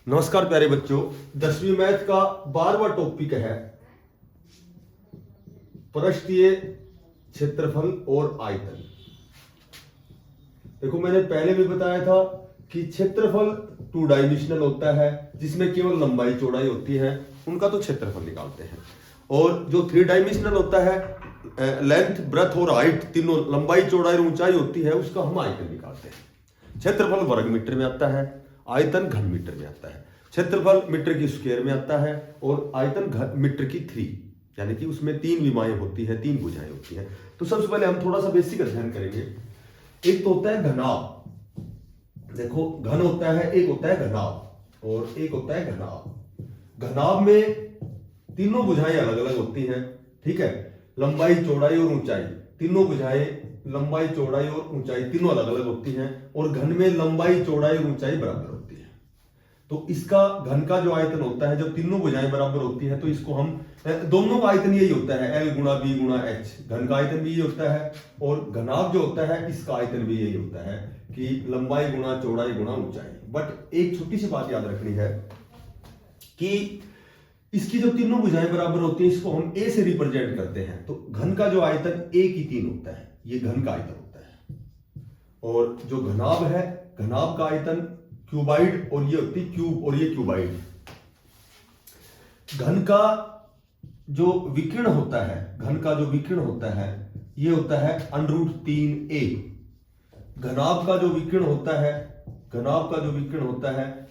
नमस्कार प्यारे बच्चों, 10वीं मैथ का 12वां टॉपिक है पृष्ठीय क्षेत्रफल और आयतन। देखो, मैंने पहले भी बताया था कि क्षेत्रफल 2 डायमेंशनल होता है जिसमें केवल लंबाई चौड़ाई होती है, उनका तो क्षेत्रफल निकालते हैं। और जो 3 डायमेंशनल होता है, लेंथ, ब्रेथ और हाइट, तीनों लंबाई चौड़ाई और ऊंचाई होती है, उसका हम आयतन निकालते हैं। क्षेत्रफल वर्ग मीटर में आता है, आयतन घन मीटर में आता है। क्षेत्रफल मीटर की स्क्वायर में आता है और आयतन मीटर की 3, यानी कि उसमें 3 विमाएं होती है, 3 भुजाएं होती हैं। तो सबसे पहले हम थोड़ा सा बेसिक अध्ययन करेंगे। एक तो होता है घनाभ। देखो, घन होता है, एक होता है घनाभ और एक होता है घनाभ। घनाभ में तीनों भुजाएं अलग अलग होती हैं, ठीक है। लंबाई, चौड़ाई और ऊंचाई, तीनों भुजाएं, लंबाई, चौड़ाई और ऊंचाई तीनों अलग अलग होती हैं। और घन में लंबाई, चौड़ाई और ऊंचाई बराबर होती है। तो इसका घन का जो आयतन होता है, जब तीनों भुजाएं बराबर होती है तो इसको हम, दोनों का आयतन यही होता है, L गुणा B गुणा H। घन का आयतन भी यही होता है और घनाभ जो होता है इसका आयतन भी यही होता है कि लंबाई गुणा चौड़ाई गुणा ऊंचाई। बट एक छोटी सी बात याद रखनी है कि इसकी जो तीनों भुजाएं बराबर होती हैं, इसको हम A से रिप्रेजेंट करते हैं। तो घन का जो आयतन A की 3 होता है, ये घन का आयतन होता है। और जो घनाभ है, घनाभ का आयतन क्यूबाइड, और ये होती क्यूब और ये क्यूबाइड। घन का जो विकिरण होता है, घन का जो विकिरण होता है, ये होता है √3a। घनाभ का जो विकिरण होता है, घनाभ का जो विकिरण होता है,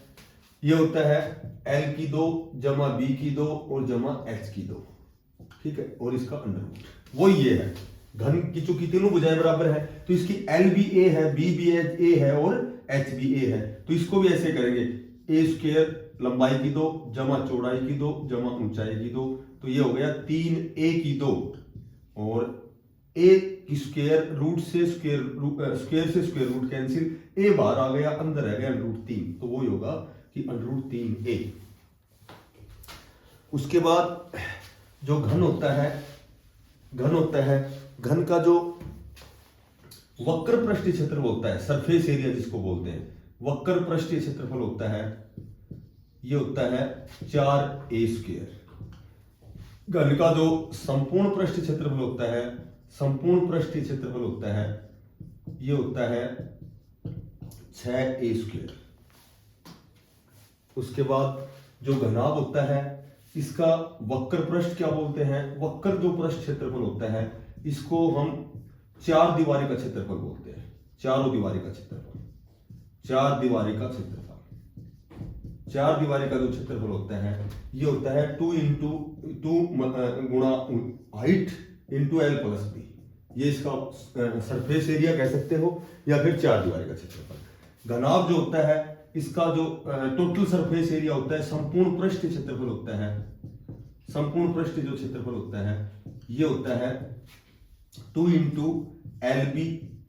ये होता है L की 2 जमा B की 2 और जमा H की 2, ठीक है। और इसका √ वो ये है। घन की चूंकि तीनों भुजाएं बराबर है तो इसकी L भी A है, B भी A है और H भी A है। तो इसको भी ऐसे करेंगे, A² लंबाई की 2 जमा चौड़ाई की 2 जमा ऊंचाई की 2। तो ये हो गया 3a की 2 और a की स्क्वायर, रूट से स्क्वायर से स्क्वायर रूट कैंसिल, a बाहर आ गया, अंदर रह गया √3। तो वो ही होगा कि √3a। उसके बाद जो घन होता है, घन का जो वक्र पृष्ठीय क्षेत्रफल होता है, सरफेस एरिया जिसको बोलते हैं, वक्र पृष्ठीय क्षेत्रफल होता है, ये होता है 4a²। घन का जो संपूर्ण पृष्ठीय क्षेत्रफल होता है, संपूर्ण पृष्ठीय क्षेत्रफल होता है, ये होता है 6a²। उसके बाद जो घनाभ होता है, इसका वक्र पृष्ठ क्या बोलते हैं, वक्र जो पृष्ठ क्षेत्रफल होता है, इसको हम 4 दीवारी का क्षेत्रफल बोलते हैं। चारों दीवारी का क्षेत्रफल, 4 दीवारी का क्षेत्रफल, 4 दीवारी का जो क्षेत्रफल होता है, ये होता है 2 गुणा height into L plus B। ये इसका सरफेस एरिया कह सकते हो या फिर 4 दीवारी का क्षेत्रफल। घनाभ जो होता है, इसका जो टोटल सरफेस एरिया होता है, संपूर्ण पृष्ठीय क्षेत्रफल होता है, संपूर्ण पृष्ठीय जो क्षेत्रफल होता है, ये होता है 2 LB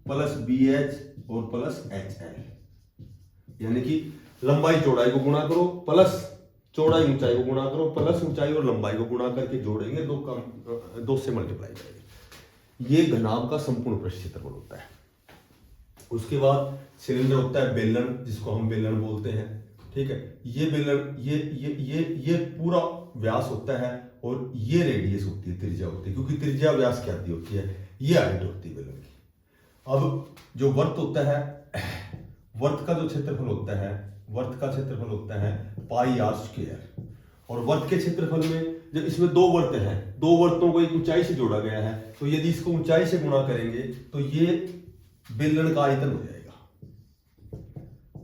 प्लस BH और प्लस HL। यानी कि लंबाई चौड़ाई को गुणा करो प्लस चौड़ाई ऊंचाई को गुणा करो प्लस ऊंचाई और लंबाई को गुणा करके जोड़ेंगे, 2 से मल्टीप्लाई करेंगे। ये घनाभ का संपूर्ण पृष्ठ क्षेत्रफल होता है। उसके बाद सिलेंडर होता है बेलन, जिसको हम बेलन बोलते हैं, ठीक है। ये बेलन, ये पूरा व्यास होता है और ये रेडियस होती है, त्रिज्या होती है, क्योंकि त्रिज्या व्यास क्या होती है, ये हाइट होती है बेलन की। अब जो वर्त होता है, वर्त का जो क्षेत्रफल होता है, वर्त का क्षेत्रफल होता है πr²। और वर्त के क्षेत्रफल में जब इसमें 2 वर्त हैं, 2 वर्तों को एक ऊंचाई से जोड़ा गया है, तो यदि इसको ऊंचाई से गुणा करेंगे तो ये बेलन का आयतन हो जाएगा,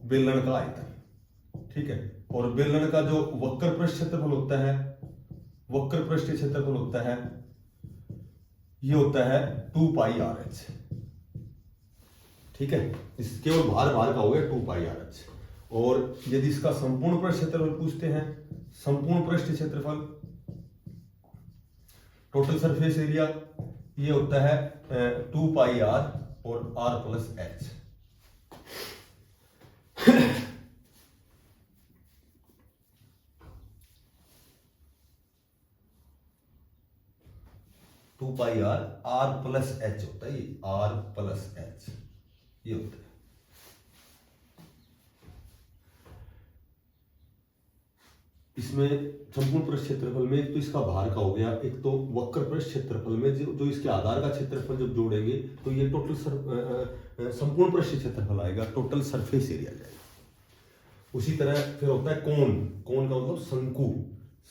बेलन का आयतन, ठीक है। और बेलन का जो वक्र पृष्ठ क्षेत्रफल होता है, वक्र पृष्ठ क्षेत्रफल होता है, ये होता है 2πrh, ठीक है। इस केवल भार का हो गया 2πrh। और यदि इसका संपूर्ण पृष्ठ क्षेत्रफल पूछते हैं, संपूर्ण पृष्ठ क्षेत्रफल, टोटल सरफेस एरिया, ये होता है 2πr और r plus h। Two pi r plus h होता है, ये r प्लस h ये होता है। इसमें संपूर्ण पृष्ठ क्षेत्रफल में एक तो इसका भार का हो गया, एक तो वक्र पृष्ठ क्षेत्रफल में जो इसके आधार का क्षेत्रफल जब जोड़ेंगे तो ये टोटल संपूर्ण पृष्ठ क्षेत्रफल आएगा, टोटल सरफेस एरिया जाएगा। उसी तरह फिर होता है कोण। कोण का मतलब शंकु।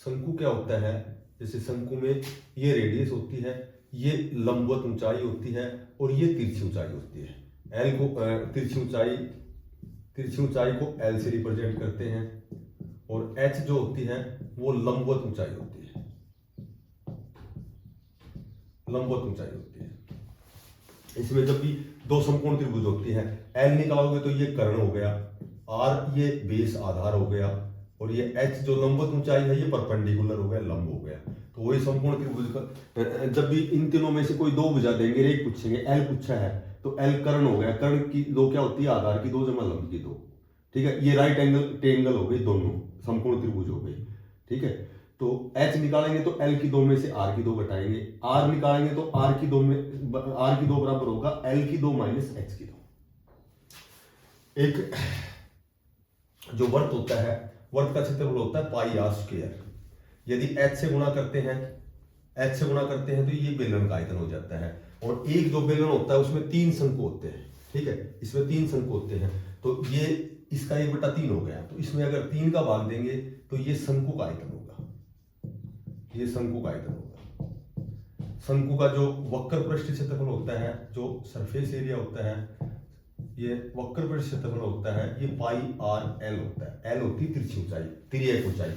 शंकु क्या होता है, जैसे शंकु में ये रेडियस होती है, ये लंबवत ऊंचाई होती है और ये तिरछी ऊंचाई होती है। एल को तिरछी ऊंचाई को एल से रिप्रेजेंट करते हैं और एच जो होती है वो लंबवत ऊंचाई होती है, लंबवत ऊंचाई होती है। इसमें जब भी दो समकोण त्रिभुज होती है, एल निकालोगे तो ये कर्ण हो गया, आर ये बेस आधार हो गया और ये एच जो लंबवत ऊंचाई है ये परपेंडिकुलर हो गया, लंब हो गया। तो वही समकोण त्रिभुज का जब भी इन तीनों में से कोई दो भुजा देंगे, एक पूछेंगे, एल पूछा है तो एल कर्ण हो गया। कर्ण की दो क्या होती है, आधार की दो जमा लंब की दो, ठीक है। ये राइट एंगल ट्रायंगल हो गई, दोनों समकोण त्रिभुज हो गई, ठीक है। तो एच निकालेंगे तो एल की दो में से आर की दो घटाएंगे, आर निकालेंगे तो आर की दो बराबर होगा एल की दो माइनस एच की दो। एक जो वर्त होता है, वर्त का क्षेत्रफल होता है पाई आर स्क्वायर। यदि एच से गुणा करते हैं तो ये बेलन का आयतन हो जाता है। और एक जो बेलन होता है उसमें तीन शंकु होते हैं, ठीक है, इसमें तीन शंकु होते हैं। तो ये इसका 1/3 हो गया, तो इसमें अगर 3 का भाग देंगे तो ये शंकु का आयतन होगा, ये शंकु का आयतन होगा। शंकु का जो वक्र पृष्ठ क्षेत्रफल होता है, जो सरफेस एरिया होता है, ये वक्र पृष्ठ क्षेत्रफल होता है, ये पाई आर एल होता है। एल होती है तिरछी ऊंचाई, तिर्यक ऊंचाई।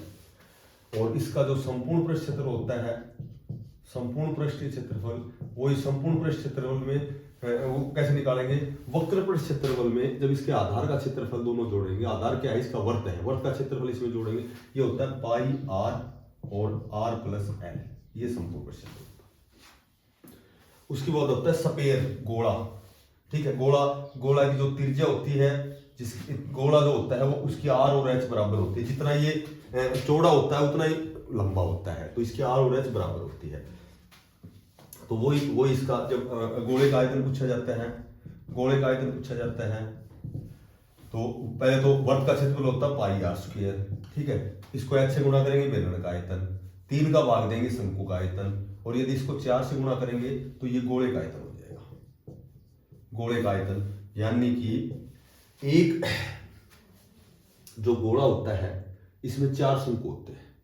और इसका जो संपूर्ण पृष्ठ क्षेत्रफल होता है, संपूर्ण पृष्ठीय क्षेत्रफल, वही संपूर्ण पृष्ठ क्षेत्रफल में वो कैसे निकालेंगे, वक्र पृष्ठ क्षेत्रफल में जब इसके आधार का क्षेत्रफल दोनों जोड़ेंगे, आधार क्या है, इसका वर्त है, वर्त का क्षेत्रफल इसमें जोड़ेंगे, ये होता है पाई आर और आर प्लस एल, ये संपूर्ण पृष्ठ क्षेत्रफल। उसके बाद होता है सपेर, गोला, ठीक है। गोला की जो त्रिज्या होती है, जिस गोला जो होता है वो उसकी आर और एच बराबर होती है। जितना ये चौड़ा होता है उतना ही लंबा होता है, तो इसकी आर और एच बराबर होती है। तो वो इसका जब गोले का आयतन पूछा जाता है, तो पहले तो वर्त का क्षेत्रफल होता है पाई आर स्क्वायर, ठीक है। इसको एच से गुणा करेंगे बेलन का आयतन, 3 का भाग देंगे शंकु का आयतन, और यदि इसको 4 से गुणा करेंगे तो ये गोले का आयतन हो जाएगा, गोले का आयतन। यानी कि एक जो गोला होता है इसमें 4 शंकु होते हैं,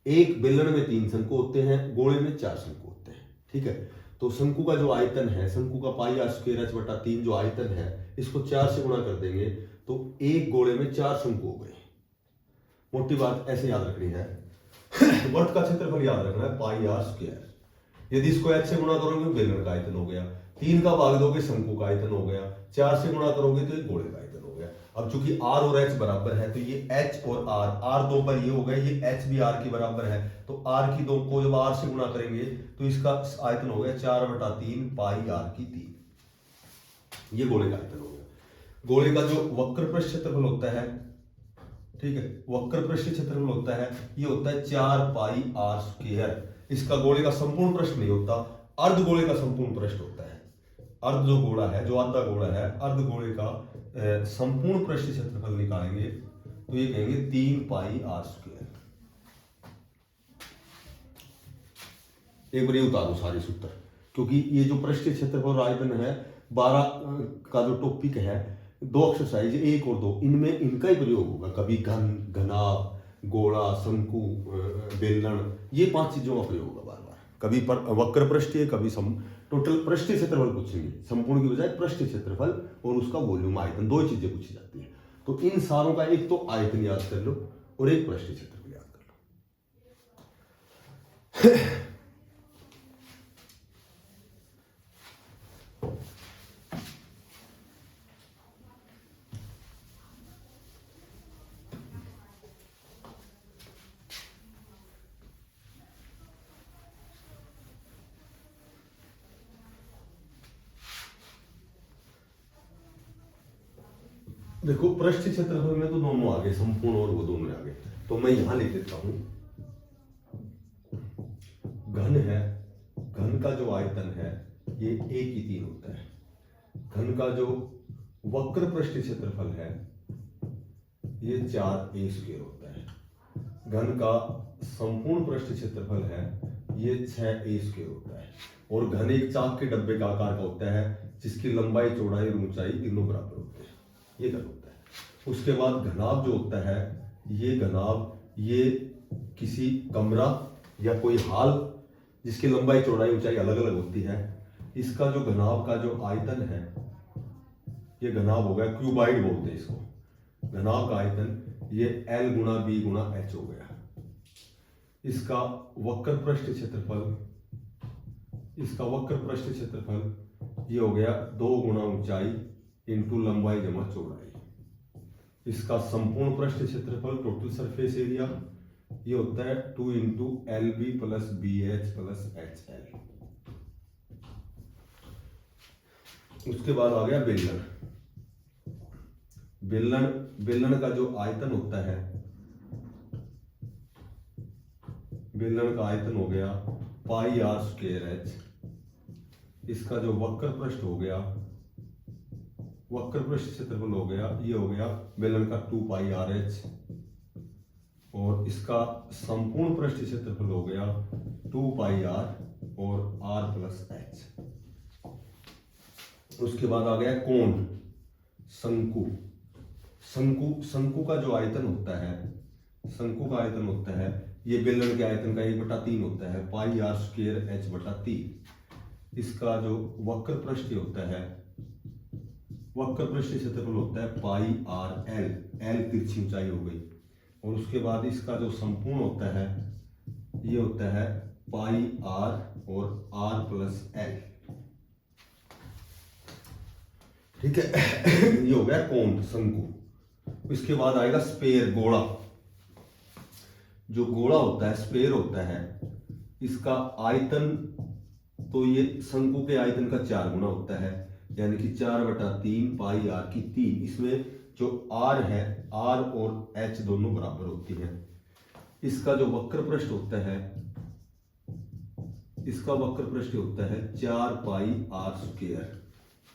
एक बेलन में 3 शंकु होते हैं, गोले में 4 शंकु होते हैं, ठीक है। तो शंकु का जो आयतन है, शंकु का पाई आर स्क्वायर एच बटा 3 जो आयतन है, इसको 4 से गुणा कर देंगे तो एक गोले में 4 शंकु हो गए। मोटी बात ऐसे याद रखनी है, वर्त का क्षेत्रफल याद रखना है पाई आर स्क्वायर। यदि इसको एच से गुणा करोगे बेलन का आयतन हो गया, 3 का भाग दोगे शंकु का आयतन हो गया, 4 से गुणा करोगे तो ये गोले का आयतन हो गया। अब चूंकि आर और एच बराबर है तो ये एच और आर दो पर ये हो गए, ये एच भी आर की बराबर है, तो आर की दो को जब आर से गुणा करेंगे तो इसका आयतन हो गया 4/3 पाई आर की 3, ये गोले का आयतन हो गया। गोले का जो वक्र पृष्ठ क्षेत्रफल होता है, ठीक है, वक्र पृष्ठ क्षेत्रफल होता है, ये होता है 4 पाई आर स्क्वायर। इसका गोले का संपूर्ण पृष्ठ नहीं होता, अर्ध गोले का संपूर्ण पृष्ठ होता है। अर्ध जो गोला है, जो आधा गोला है, अर्ध गोले का संपूर्ण पृष्ठ क्षेत्रफल निकालेंगे तो ये कहेंगे 3 पाई आर स्क्वायर। एक बार ये उतार दो सारे सूत्र, क्योंकि ये जो पृष्ठ क्षेत्रफल और आयतन है 12 का जो टॉपिक है, 2 एक्सरसाइज 1 और 2, इनमें इनका ही प्रयोग होगा। कभी घन, घनाभ, गोला, शंकु, बेलन, ये 5 चीजों का प्रयोग होगा बार बार। कभी वक्र पृष्ठीय, कभी टोटल पृष्ठीय क्षेत्रफल पूछेंगे, संपूर्ण की बजाय पृष्ठीय क्षेत्रफल और उसका वॉल्यूम आयतन, 2 चीजें पूछी जाती है। तो इन सारों का एक तो आयतन याद कर लो और एक पृष्ठीय क्षेत्रफल याद कर लो। देखो पृष्ठीय क्षेत्रफल में तो दोनों आगे, संपूर्ण और वो दोनों आगे, तो मैं यहां लिख देता हूं घन है, घन का जो आयतन है ये 1/3 होता है। घन का जो वक्र पृष्ठीय क्षेत्रफल है ये 4a² होता है। घन का संपूर्ण पृष्ठ क्षेत्रफल है ये 6a² होता है। और घन एक चाक के डब्बे का आकार का होता है जिसकी लंबाई चौड़ाई और ऊंचाई तीनों बराबर होते हैं, ये घन होता है। उसके बाद घनाभ जो होता है ये घनाभ ये किसी कमरा या कोई हॉल जिसकी लंबाई चौड़ाई ऊंचाई अलग अलग होती है, इसका जो घनाभ का जो आयतन है ये घनाभ हो गया, क्यूबाइड बोलते हैं इसको। घनाभ का आयतन ये L गुणा B गुणा H हो गया। इसका वक्र पृष्ठ क्षेत्रफल ये हो गया 2 गुणा ऊंचाई इंटू लंबाई जमा चौड़ाई। इसका संपूर्ण पृष्ठ क्षेत्रफल टोटल सरफेस एरिया ये होता है 2 into LB plus BH plus HL। उसके बाद आ गया बेलन। बेलन का जो आयतन होता है, बेलन का आयतन हो गया πr²h। इसका जो वक्र पृष्ठ हो गया, वक्र पृष्ठ क्षेत्रफल हो गया ये हो गया बेलन का 2πrh। और इसका संपूर्ण पृष्ठ क्षेत्रफल हो गया 2πr और r प्लस h। उसके बाद आ गया कोण, शंकु। शंकु का जो आयतन होता है, शंकु का आयतन होता है ये बेलन के आयतन का 1/3 होता है πr²h/3। इसका जो वक्र पृष्ठ होता है, वक्र पृष्ठ क्षेत्रफल होता है πrl, l तिरछी ऊंचाई हो गई। और उसके बाद इसका जो संपूर्ण होता है ये होता है πr और r प्लस l, ठीक है। ये हो गया कोण, शंकु। इसके बाद आएगा स्पेयर, गोला। जो गोला होता है, स्पेयर होता है, इसका आयतन तो ये शंकु के आयतन का 4 गुना होता है, यानी कि 4/3 πr3। इसमें जो r है, r और h दोनों बराबर होती है। इसका जो वक्र पृष्ठ होता है, इसका वक्र पृष्ठ होता है 4πr²।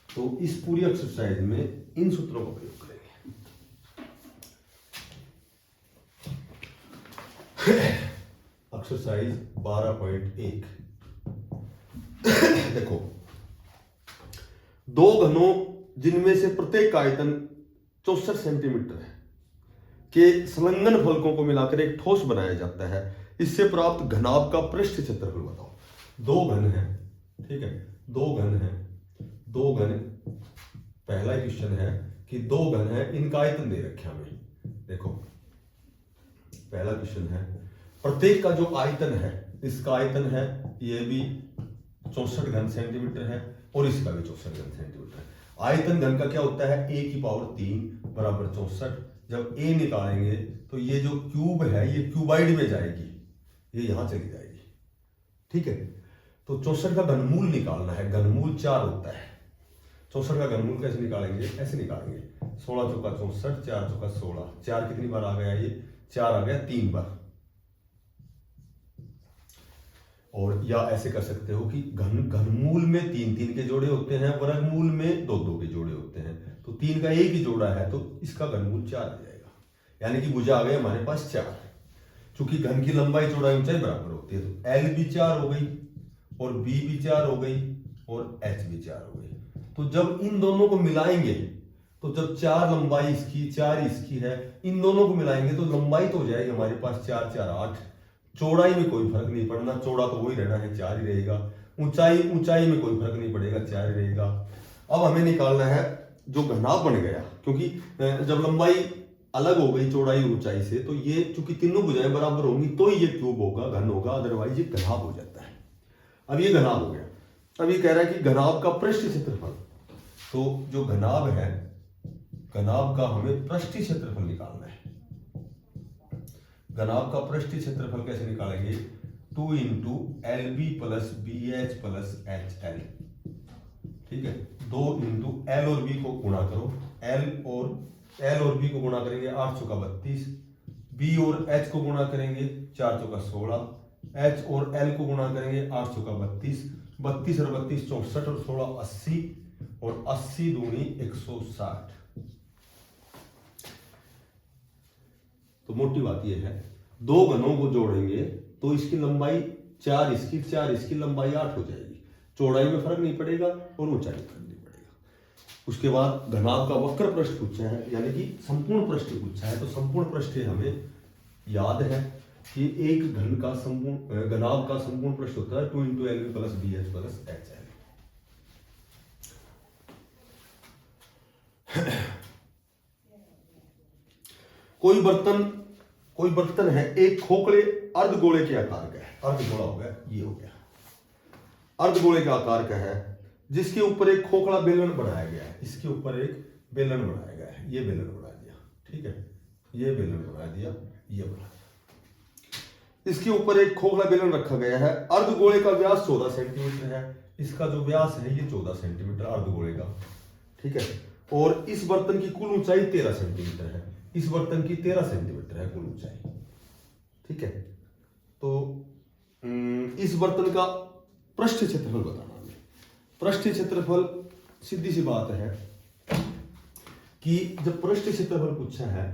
तो इस पूरी एक्सरसाइज में इन सूत्रों का प्रयोग करेंगे। एक्सरसाइज 12.1। देखो, दो घनों जिनमें से प्रत्येक आयतन 64 सेंटीमीटर है के संलग्न फलकों को मिलाकर एक ठोस बनाया जाता है। इससे प्राप्त घनाभ का पृष्ठ क्षेत्रफल बताओ। दो घन है, ठीक है, दो घन है, दो घन। पहला क्वेश्चन है कि दो घन है, इनका आयतन दे रखे हमें। देखो, पहला क्वेश्चन है प्रत्येक का जो आयतन है, इसका आयतन है ये भी 64 घन सेंटीमीटर है और इसका भी 64 घन सेंटीमीटर है। आयतन घन का क्या होता है, a की पावर 3 बराबर 64। जब a निकालेंगे तो ये जो क्यूब है ये क्यूबाइड में जाएगी, ये यहां चली जाएगी, ठीक है। तो 64 का घनमूल निकालना है, घनमूल 4 होता है। 64 का घनमूल कैसे निकालेंगे, ऐसे निकालेंगे 16 चौका 64, 4 चौका 16। 4 कितनी बार आ गया, ये 4 आ गया 3 बार। और या ऐसे कर सकते हो कि घनमूल में 3 के जोड़े होते हैं, वर्गमूल में 2 के जोड़े होते हैं। तो 3 का एक ही जोड़ा है तो इसका घनमूल 4 आ जाएगा, यानी कि भुजा आ गई हमारे पास 4। चूंकि घन की लंबाई चौड़ाई ऊंचाई बराबर होती है तो L भी 4 हो गई और B भी 4 हो गई और H भी 4 हो गई। तो जब इन दोनों को मिलाएंगे, तो जब 4 लंबाई इसकी 4 इसकी है, इन दोनों को मिलाएंगे तो लंबाई तो हो जाएगी हमारे पास 4 4 8। चौड़ाई में कोई फर्क नहीं पड़ना, चौड़ा तो वही रहना है, 4 ही रहेगा। ऊंचाई में कोई फर्क नहीं पड़ेगा, 4 ही रहेगा। अब हमें निकालना है जो घनाभ बन गया, क्योंकि जब लंबाई अलग हो गई चौड़ाई ऊंचाई से, तो ये चूंकि तीनों भुजाएं बराबर होंगी तो ये क्यूब होगा, घन होगा, अदरवाइज ये घनाभ हो जाता है। अब ये घनाभ हो गया। अब ये कह रहा है कि घनाभ का पृष्ठ क्षेत्रफल। तो जो घनाभ है, घनाभ का हमें पृष्ठ क्षेत्रफल निकालना है। घनाभ का पृष्ठ क्षेत्रफल कैसे निकालेंगे, 2 into LB plus BH plus HL, ठीक है। 2 इंटू L और B को गुणा करो, L और B को गुणा करेंगे 8 चौका 32, B और H को गुणा करेंगे 4 चौका 16, H और L को गुणा करेंगे 8 चौका 32, 32 और 32 64 और 16 80 और 80 दूनी 160। तो मोटी बात यह है दो घनों को जोड़ेंगे तो इसकी लंबाई 4 इसकी 4 इसकी लंबाई 8 हो जाएगी। चौड़ाई में फर्क नहीं पड़ेगा और ऊंचाई में फर्क नहीं पड़ेगा। उसके बाद घनाभ का वक्र पृष्ठ पूछा है, यानी कि संपूर्ण पृष्ठ पूछा है। तो संपूर्ण पृष्ठ हमें याद है कि एक घन का संपूर्ण घनाभ का संपूर्ण पृष्ठ होता है 2 × LV + BH + HL। कोई बर्तन है एक खोखले अर्धगोले के आकार का है, अर्धगोला हो गया, ये हो गया अर्धगोले के आकार का है, जिसके ऊपर एक खोखला बेलन बनाया गया है। इसके ऊपर एक बेलन बनाया गया है, ये बेलन बना दिया, ठीक है, ये बेलन बना दिया, ये बना दिया। इसके ऊपर एक खोखला बेलन रखा गया है। अर्धगोले का व्यास 14 सेंटीमीटर है। इसका जो व्यास है ये 14 सेंटीमीटर अर्धगोले का, ठीक है। और इस बर्तन की कुल ऊंचाई 13 सेंटीमीटर है। इस बर्तन की 13 सेंटीमीटर है कुल ऊंचाई, ठीक है। तो इस बर्तन का पृष्ठ क्षेत्रफल बताना हमें। पृष्ठ क्षेत्रफल सीधी सी बात है कि जब पृष्ठ क्षेत्रफल पूछा है,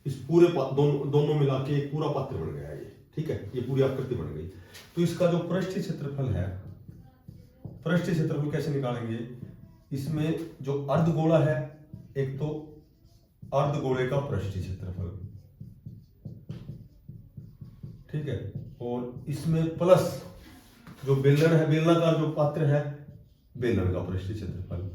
इस पूरे दोनों मिला के एक पूरा पात्र बन गया ये, ठीक है, ये पूरी आकृति बन गई। तो इसका जो पृष्ठ क्षेत्रफल है, पृष्ठ क्षेत्रफल कैसे निकालेंगे? इसमें जो अर्धगोला है, एक तो अर्धगोले का पृष्ठ क्षेत्रफल, ठीक है, और इसमें प्लस जो बेलन है, बेलनाकार जो पात्र है, बेलन का पृष्ठ क्षेत्रफल।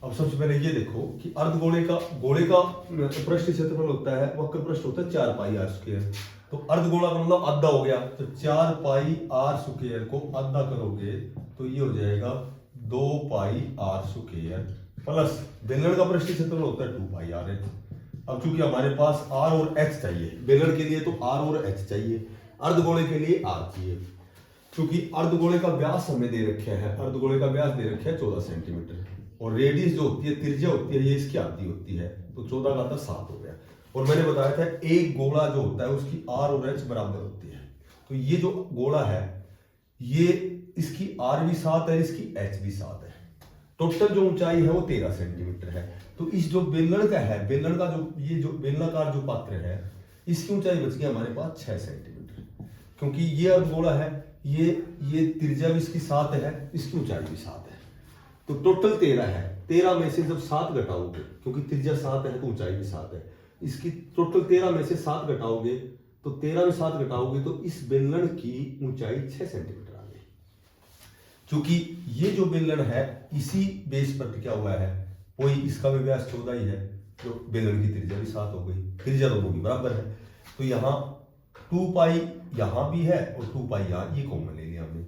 अब सबसे पहले ये देखो कि अर्धगोले का पृष्ठ क्षेत्रफल होता है, वक्र पृष्ठ होता है 4 πr²। तो अर्धगोला का मतलब आधा हो गया, तो 4 πr² को आधा करोगे तो ये हो जाएगा 2 πr² प्लस बेलन का पृष्ठ क्षेत्रफल होता है 2 πr। अब चूंकि हमारे पास r और h चाहिए, बेलन के लिए तो r और h चाहिए, अर्धगोले के लिए r चाहिए। क्योंकि अर्धगोले का व्यास हमें दे रखे हैं, अर्धगोले का व्यास दे रखे हैं 14 सेंटीमीटर, और रेडियस जो होती है, त्रिज्या होती है, ये इसकी आधी होती है, तो 14 का 7 हो गया। और मैंने बताया था एक गोला जो होता है उसकी r और h बराबर होती है। तो ये जो गोला है, ये इसकी r भी 7 है, इसकी h भी 7 है। टोटल जो ऊंचाई है वो 13 सेंटीमीटर है। तो इस जो बेलन का है, बेलन का जो ये जो बेलनाकार जो पात्र है, इसकी ऊंचाई बच गई हमारे पास 6 सेंटीमीटर, क्योंकि ये अर्धगोला है, ये त्रिज्या भी इसकी 7 है, इसकी ऊंचाई भी 7 है। तो टोटल 13 है। 13 में से जब 7 घटाओगे, क्योंकि त्रिज्या 7 है तो ऊंचाई भी 7 है, इसकी टोटल 13 में से 7 घटाओगे तो 13 में 7 घटाओगे तो इस बेलन की ऊंचाई 6 सेंटीमीटर आ गई। क्योंकि ये जो बेलन है इसी बेस पर टिका हुआ है, वही इसका भी व्यास 14 ही है, तो बेलन की त्रिज्या भी 7 हो गई, त्रिज्या दोनों की बराबर है। तो यहाँ 2 पाई यहाँ भी है और 2 पाई यहाँ, ये कॉमन ले लिया हमने।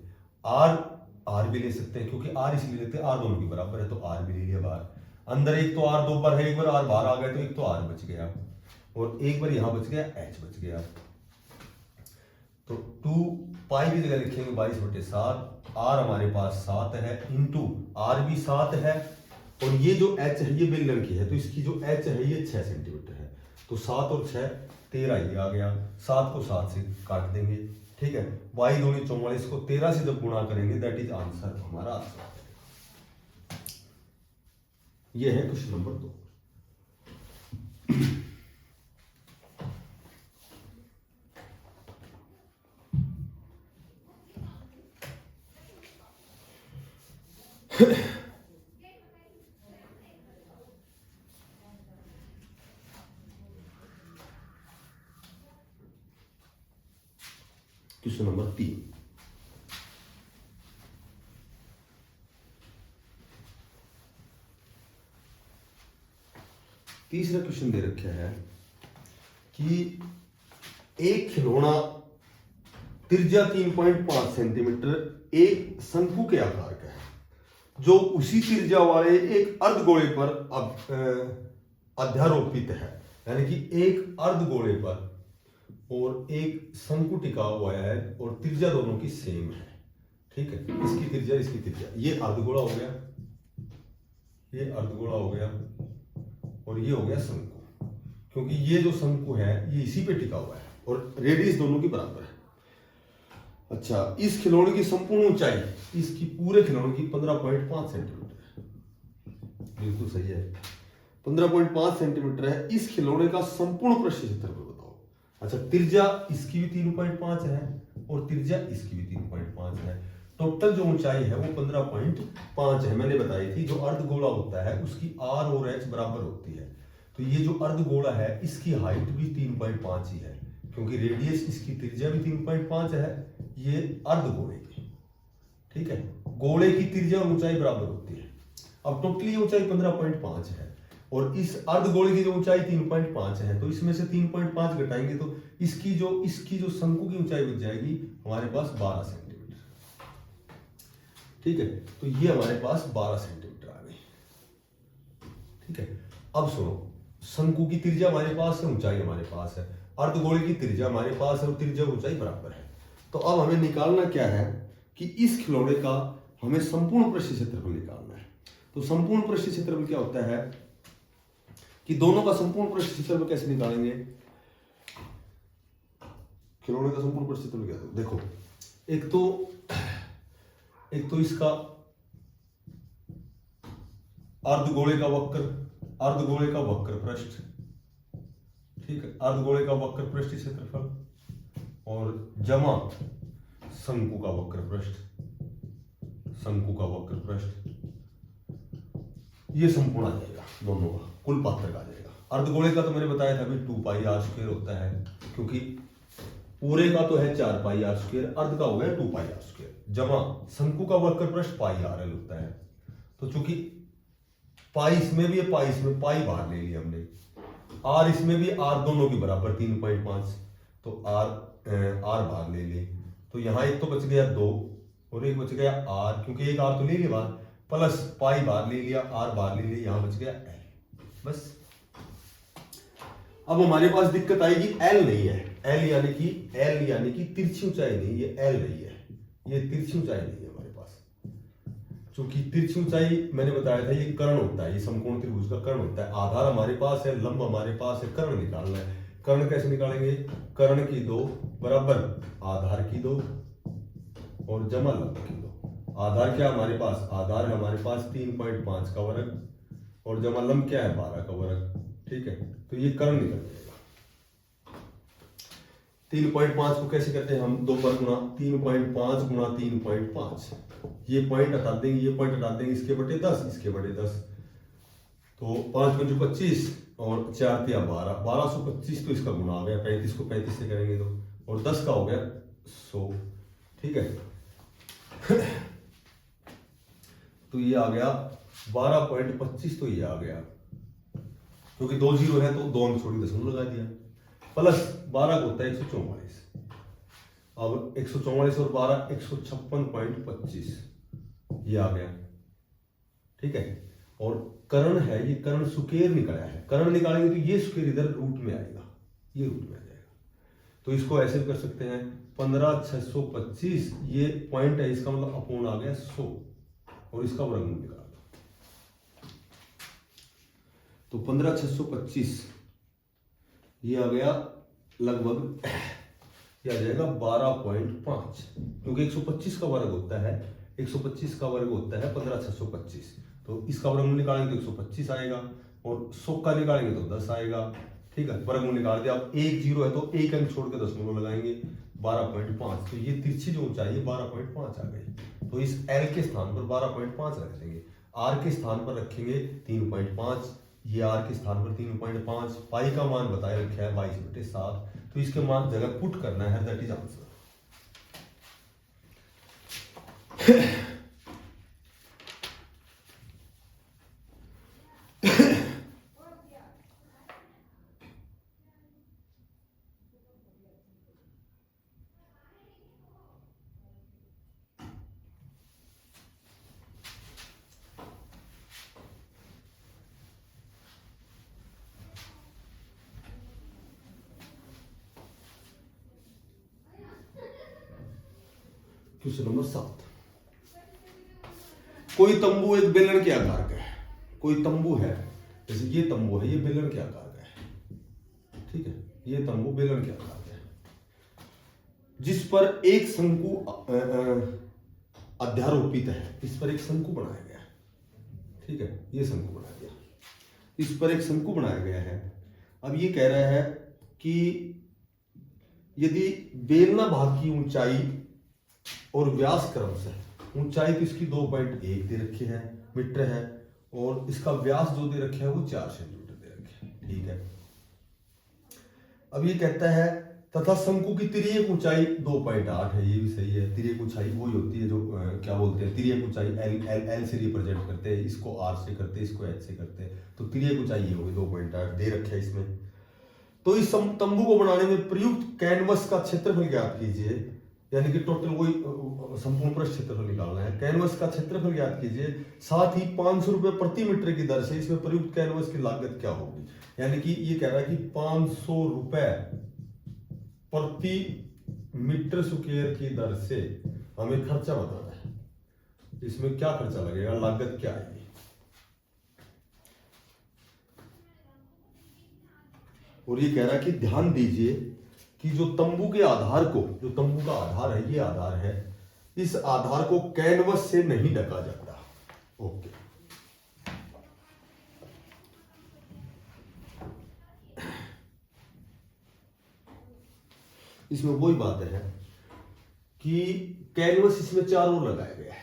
आर भी ले सकते हैं, क्योंकि आर इसलिए लेते हैं, आर दोनों की बराबर है, तो आर भी ले लिया बाहर। अंदर एक तो आर 2 बार है, एक बार आर बाहर आ गया तो एक तो आर बच गया, और एक बार यहां बच गया, एच बच गया। तो 2 पाई की जगह लिखेंगे 22/7, आर हमारे पास 7 है, इंटू आर भी 7 है, और ये जो एच है ये बेलन की है, तो इसकी जो एच है ये 6 सेंटीमीटर है। तो 7 और 6 13 ये आ गया, 7 को 7 से काट देंगे, ठीक है। y दूनी 44 को 13 से जब गुणा करेंगे, दैट इज आंसर, हमारा आंसर। ये है क्वेश्चन नंबर 2। Question number 3। तीसरा क्वेश्चन दे रखा है कि एक खिलौना त्रिज्या 3.5 सेंटीमीटर एक शंकु के आकार का है, जो उसी त्रिज्या वाले एक अर्धगोले पर अध्यारोपित है। यानी कि एक अर्धगोले पर और एक शंकु टिका हुआ है और त्रिज्या दोनों की सेम है, ठीक है। इसकी त्रिज्या, इसकी त्रिज्या, ये अर्धगोला हो गया, ये अर्धगोला हो गया, और ये हो गया शंकु, क्योंकि ये जो शंकु है ये इसी पे टिका हुआ है और रेडियस दोनों की बराबर है। अच्छा, इस खिलौने की संपूर्ण ऊंचाई, इसकी पूरे खिलौने की 15.5 सेंटीमीटर है, बिल्कुल सही है। 15.5 सेंटीमीटर है। इस खिलौने का संपूर्ण पृष्ठ क्षेत्रफल बताओ। अच्छा, त्रिज्या इसकी भी 3.5 है और त्रिज्या इसकी भी 3.5 है। टोटल जो ऊंचाई है वो 15.5 है। मैंने बताई थी जो अर्धगोला होता है उसकी आर और एच बराबर होती है। तो ये जो अर्धगोला है इसकी हाइट भी 3.5 ही है, क्योंकि रेडियस इसकी त्रिज्या भी 3.5 है। ये अर्धगोले की, ठीक है, गोले की त्रिज्या और ऊंचाई बराबर होती है। अब टोटली ऊंचाई 15.5 है और इस अर्धगोले की जो ऊंचाई 3.5 है, तो इसमें से 3.5 घटाएंगे तो इसकी जो शंकु की ऊंचाई बच जाएगी हमारे पास 12 सेंटीमीटर। ठीक है, तो ये हमारे पास 12 सेंटीमीटर आ गई। ठीक है, अब सुनो, शंकु की त्रिज्या हमारे पास है, ऊंचाई हमारे पास है, अर्धगोले की त्रिज्या हमारे पास है और त्रिज्या ऊंचाई बराबर है। तो अब हमें निकालना क्या है कि इस खिलौने का हमें संपूर्ण पृष्ठ क्षेत्रफल निकालना है। तो संपूर्ण पृष्ठ क्षेत्रफल क्या होता है कि दोनों का संपूर्ण पृष्ठ क्षेत्रफल कैसे निकालेंगे? खिलौने का संपूर्ण पृष्ठ क्षेत्रफल क्या होता है? देखो, एक तो इसका अर्धगोले का वक्र पृष्ठ, ठीक है, अर्धगोले का वक्र पृष्ठ क्षेत्रफल और जमा शंकु का वक्र पृष्ठ, ये संपूर्ण आ जाएगा। दोनों का कुल पात्रक आ जाएगा। अर्धगोले का तो मैंने बताया था अभी 2πr² होता है, क्योंकि पूरे का तो है 4πr², अर्ध का हो गया 2πr², जमा शंकु का वक्र पृष्ठ πrl होता है। तो चूंकि पाई इसमें भी है, पाई इसमें, पाई बाहर ले लिया हमने, आर इसमें भी, आर दोनों की बराबर 3.5, तो आर बाहर ले ली। तो यहाँ एक तो बच गया 2 और एक बच गया आर, क्योंकि एक आर तो ले लिया बाहर, प्लस पाई बाहर ले लिया, आर बाहर ले लिया, यहाँ बच गया एल। बस अब हमारे पास दिक्कत आएगी, एल नहीं है, एल यानी कि तिरछी ऊंचाई नहीं, ये एल नहीं है, ये तिरछी ऊंचाई नहीं है हमारे पास। क्योंकि तिरछी ऊंचाई मैंने बताया था ये कर्ण होता है, ये समकोण त्रिभुज का कर्ण होता है। आधार हमारे पास है, लंब हमारे पास है, कर्ण निकालना है। कर्ण कैसे निकालेंगे? कर्ण की 2 बराबर आधार की 2 और जमा लंब की 2। आधार क्या हमारे पास? आधार है हमारे पास 3.5 का वर्ग और जमा लंब क्या है 12 का वर्ग। ठीक है, तो ये कर्ण निकल जाएगा। 3.5 को कैसे करते हैं हम? 2 पर गुणा 3.5 गुणा 3.5, ये पॉइंट हटा देंगे, ये पॉइंट हटा देंगे, इसके बटे 10, इसके बटे 10, तो 5 × 25 और 4 × 12, 1225। तो इसका गुणा आ गया, 35 को 35 से करेंगे तो, और 10 का हो गया 100। ठीक है तो ये आ गया 12.25, तो ये आ गया, क्योंकि 2 0 है तो 2 अंक छोड़ी दशमलव लगा दिया, प्लस 12 को होता है 144। अब 144 और 12 156.25, ये आ गया। ठीक है, और कर्ण है, ये कर्ण सुकेर निकला है, कर्ण निकालेंगे तो ये सुकेर इधर रूट में आएगा, ये रूट में आ जाएगा। तो इसको ऐसे कर सकते हैं 15/625, ये पॉइंट है, इसका मतलब अपोन आ गया 100 और इसका वर्गमूल निकाल दो। तो 15/625 ये आ गया लगभग, ये आ जाएगा 12.5, क्योंकि 125 का वर्ग होता है, 125 का वर्ग होता है 15/625। तो इसका वर्गमूल निकालेंगे तो 125 आएगा और 100 का निकालेंगे तो 10 आएगा। ठीक है, वर्गमूल निकाल दिया। अब 1 0 है तो 1 अंक छोड़ के दशमलव लगाएंगे, 12.5। तो ये तिरछी जो ऊंचाई है 12.5 आ गई। तो इस एल के स्थान पर 12.5 रख देंगे, आर के स्थान पर रखेंगे 3.5, ये आर के स्थान पर 3.5, पाई का मान बताए रखा है 22/7। तो इसके मान जगह पुट करना है, that is answer. Question number 7। कोई तंबू एक बेलन के आकार का है। कोई तंबू है, जैसे ये तंबू है, ये बेलन के आकार का है। ठीक है, ये तंबू बेलन के आकार का है, जिस पर एक शंकु अध्यारोपित है। इस पर एक शंकु बनाया गया है। ठीक है, ये शंकु बना दिया। इस पर एक शंकु बनाया गया है। अब ये कह रहा है कि यदि बेलना भाग की ऊंचाई और व्यास क्रमशः, ऊंचाई तो इसकी 2.1 दे रखी है मीटर है, और इसका व्यास जो दे रखे है वो 4 सेंटीमीटर दे रखे हैं, ठीक है। अब ये कहता है तथा शंकु की तिर्यक ऊंचाई 2.8 है, ये भी सही है। तिर्यक ऊंचाई वही होती है जो क्या बोलते हैं, तिर्यक ऊंचाई एल से रिप्रेजेंट करते हैं, इसको आर से करते हैं, इसको एच से करते हैं, तो तिर्यक ऊंचाई ये होगी 2.8 दे रखे है इसमें। तो इस तंबू को बनाने में प्रयुक्त कैनवस का क्षेत्रफल ज्ञात कीजिए, यानी कि टोटल वही संपूर्ण पृष्ठ क्षेत्रफल निकालना है। कैनवस का क्षेत्रफल ज्ञात कीजिए, साथ ही 500 रुपए प्रति मीटर की दर से इसमें प्रयुक्त कैनवस की लागत क्या होगी। यानी कि ये कह रहा है कि 500 रुपए प्रति मीटर स्क्वायर की दर से हमें खर्चा बताना है। इसमें क्या खर्चा लगेगा, लागत क्या आएगी। और ये कह रहा है कि ध्यान दीजिए कि जो तंबू के आधार को, जो तंबू का आधार है, ये आधार है, इस आधार को कैनवस से नहीं ढका जाता। ओके, इसमें वही बात है कि कैनवस इसमें चारों ओर लगाया गया है।